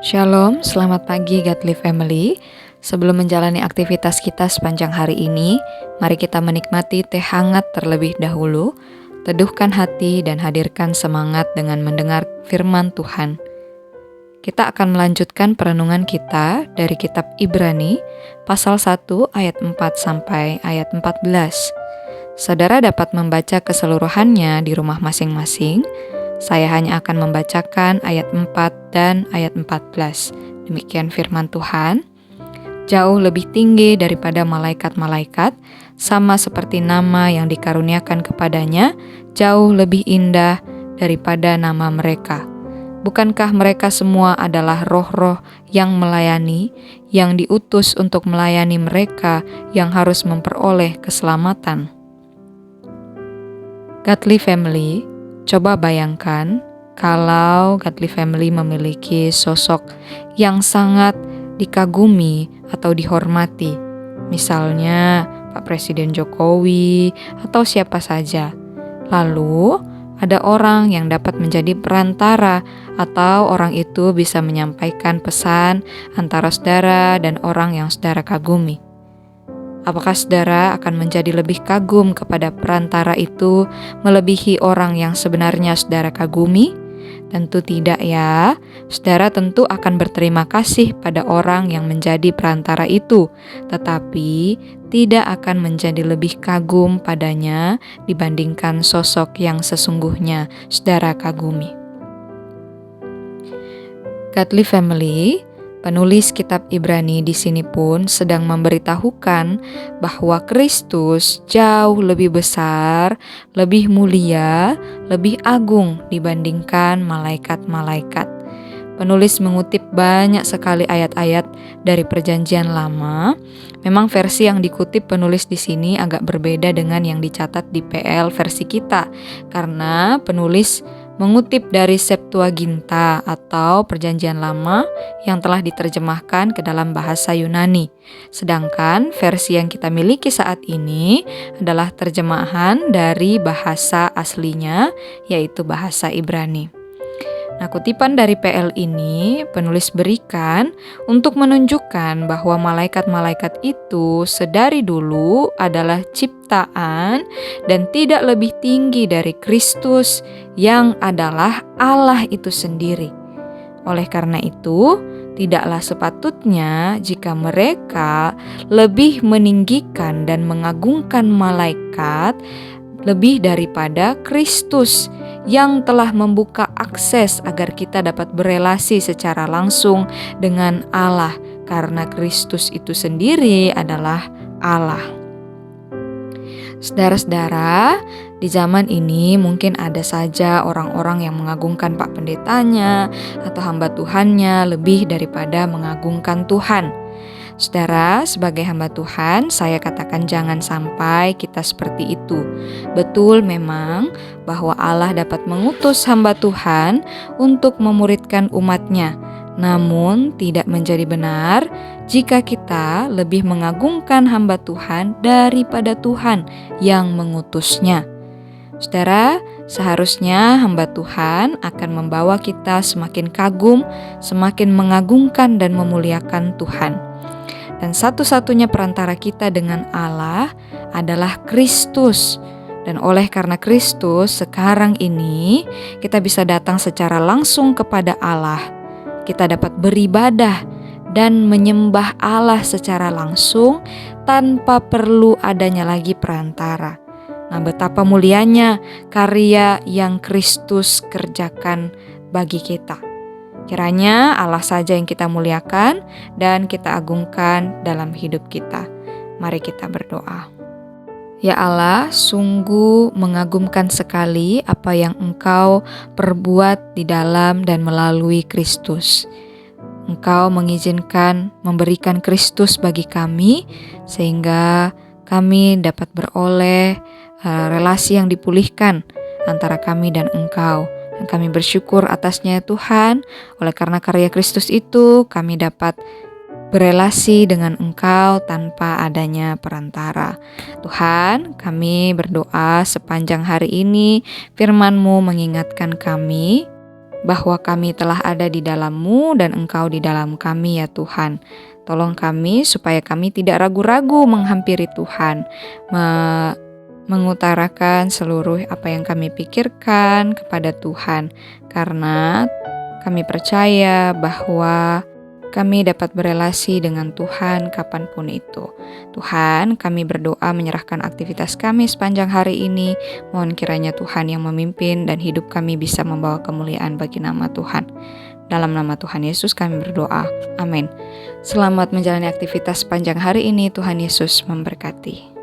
Shalom, selamat pagi Godly Family. Sebelum menjalani aktivitas kita sepanjang hari ini, mari kita menikmati teh hangat terlebih dahulu, teduhkan hati dan hadirkan semangat dengan mendengar firman Tuhan. Kita akan melanjutkan perenungan kita dari kitab Ibrani, pasal 1 ayat 4 sampai ayat 14. Saudara dapat membaca keseluruhannya di rumah masing-masing. Saya hanya akan membacakan ayat 4 dan ayat 14. Demikian firman Tuhan. Jauh lebih tinggi daripada malaikat-malaikat, sama seperti nama yang dikaruniakan kepadanya, jauh lebih indah daripada nama mereka. Bukankah mereka semua adalah roh-roh yang melayani, yang diutus untuk melayani mereka yang harus memperoleh keselamatan? Godly Family, coba bayangkan kalau Godly Family memiliki sosok yang sangat dikagumi atau dihormati. Misalnya Pak Presiden Jokowi atau siapa saja. Lalu ada orang yang dapat menjadi perantara atau orang itu bisa menyampaikan pesan antara saudara dan orang yang saudara kagumi. Apakah saudara akan menjadi lebih kagum kepada perantara itu melebihi orang yang sebenarnya saudara kagumi? Tentu tidak ya. Saudara tentu akan berterima kasih pada orang yang menjadi perantara itu, tetapi tidak akan menjadi lebih kagum padanya dibandingkan sosok yang sesungguhnya saudara kagumi. Godly Family, penulis kitab Ibrani di sini pun sedang memberitahukan bahwa Kristus jauh lebih besar, lebih mulia, lebih agung dibandingkan malaikat-malaikat. Penulis mengutip banyak sekali ayat-ayat dari Perjanjian Lama. Memang versi yang dikutip penulis di sini agak berbeda dengan yang dicatat di PL versi kita, karena penulis mengutip dari Septuaginta atau Perjanjian Lama yang telah diterjemahkan ke dalam bahasa Yunani. Sedangkan versi yang kita miliki saat ini adalah terjemahan dari bahasa aslinya, yaitu bahasa Ibrani. Nah, kutipan dari PL ini penulis berikan untuk menunjukkan bahwa malaikat-malaikat itu sedari dulu adalah ciptaan dan tidak lebih tinggi dari Kristus yang adalah Allah itu sendiri. Oleh karena itu, tidaklah sepatutnya jika mereka lebih meninggikan dan mengagungkan malaikat lebih daripada Kristus yang telah membuka akses agar kita dapat berelasi secara langsung dengan Allah, karena Kristus itu sendiri adalah Allah. Saudara-saudara, di zaman ini mungkin ada saja orang-orang yang mengagungkan Pak Pendetanya atau hamba Tuhannya lebih daripada mengagungkan Tuhan. Saudara, sebagai hamba Tuhan, saya katakan jangan sampai kita seperti itu. Betul memang bahwa Allah dapat mengutus hamba Tuhan untuk memuridkan umatnya. Namun tidak menjadi benar jika kita lebih mengagungkan hamba Tuhan daripada Tuhan yang mengutusnya. Saudara, seharusnya hamba Tuhan akan membawa kita semakin kagum, semakin mengagungkan dan memuliakan Tuhan. Dan satu-satunya perantara kita dengan Allah adalah Kristus. Dan oleh karena Kristus, sekarang ini kita bisa datang secara langsung kepada Allah. Kita dapat beribadah dan menyembah Allah secara langsung tanpa perlu adanya lagi perantara. Nah, betapa mulianya karya yang Kristus kerjakan bagi kita. Kiranya Allah saja yang kita muliakan dan kita agungkan dalam hidup kita. Mari kita berdoa. Ya Allah, sungguh mengagumkan sekali apa yang Engkau perbuat di dalam dan melalui Kristus. Engkau mengizinkan memberikan Kristus bagi kami sehingga kami dapat beroleh relasi yang dipulihkan antara kami dan Engkau. Dan kami bersyukur atasnya Tuhan. Oleh karena karya Kristus itu kami dapat berelasi dengan Engkau tanpa adanya perantara. Tuhan, kami berdoa sepanjang hari ini firman-Mu mengingatkan kami bahwa kami telah ada di dalam-Mu dan Engkau di dalam kami ya Tuhan. Tolong kami supaya kami tidak ragu-ragu menghampiri Tuhan, mengutarakan seluruh apa yang kami pikirkan kepada Tuhan, karena kami percaya bahwa kami dapat berelasi dengan Tuhan kapanpun itu. Tuhan, kami berdoa menyerahkan aktivitas kami sepanjang hari ini. Mohon kiranya Tuhan yang memimpin dan hidup kami bisa membawa kemuliaan bagi nama Tuhan. Dalam nama Tuhan Yesus kami berdoa. Amin. Selamat menjalani aktivitas sepanjang hari ini. Tuhan Yesus memberkati.